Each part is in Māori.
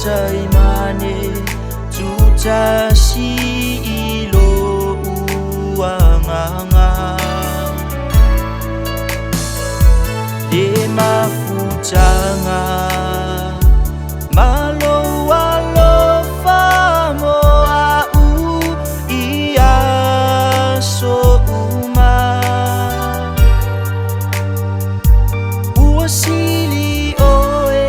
sai mane juta si lo uanganga de mafutanga malo walo famo au ia so uma uasili oe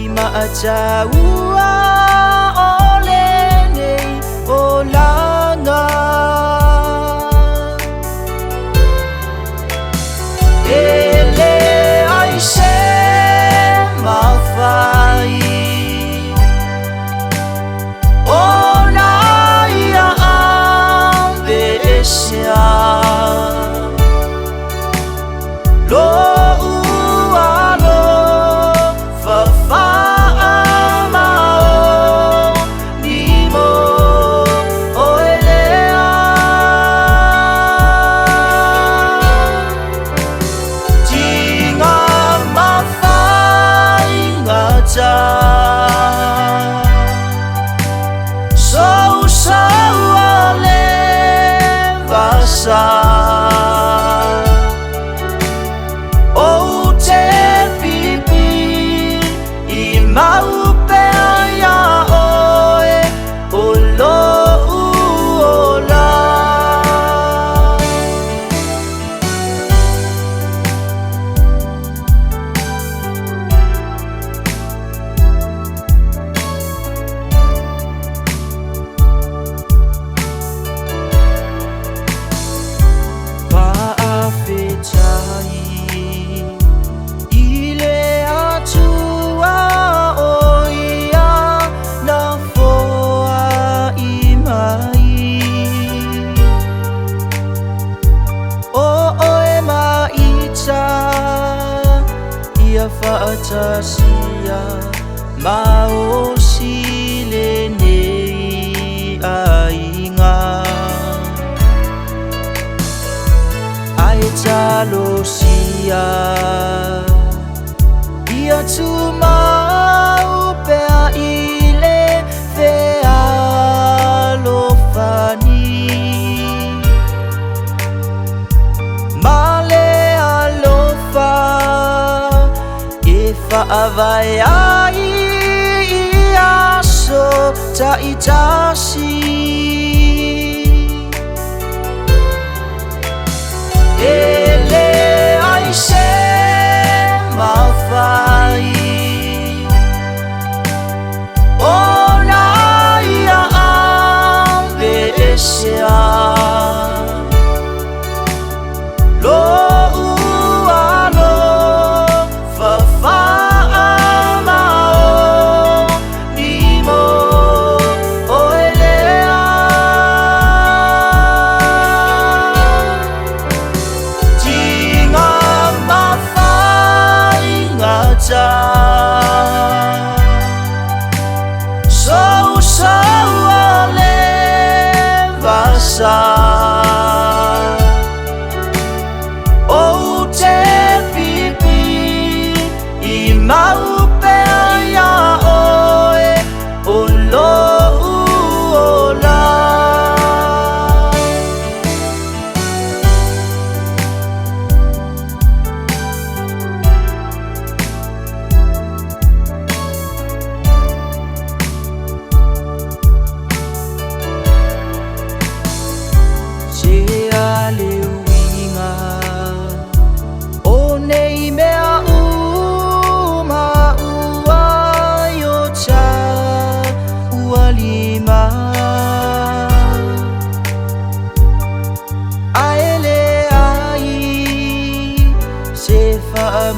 ima ajaua ole nei olanga ele ai se mafai ona ia ambesia lo ualo fafa amao nimo oelea tinga mafai ngata so ale vasa Fa'atasia mau sile nei ainga ai talo sia ia tu mau pe ile fe alo fani male alo fa avai ai aso ta itasi ele ai se mafai ona ia ambesia lo o te pipi I mau pe ia oe o lo uola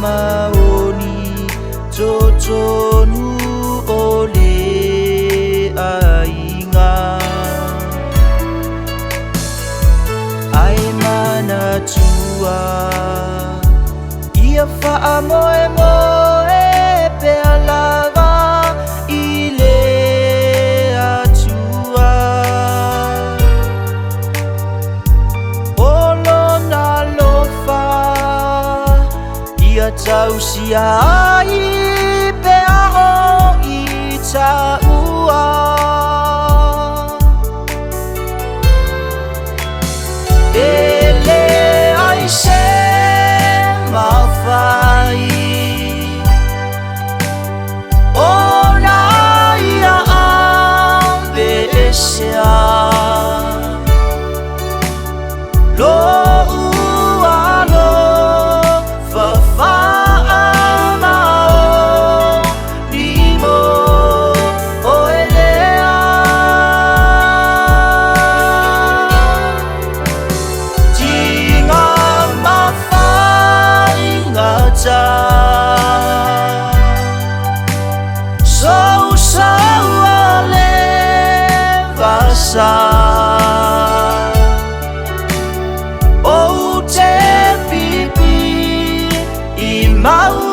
maoni totonu ole ainga ai mana tua ia fa moe moe pe lava ile atua olo na lofa ia tau si ai pe a cha ua ele ai se ma fai ona ia ave sia lo ua lo fa fa sâu sâu lên và xa ô che pi pi i mau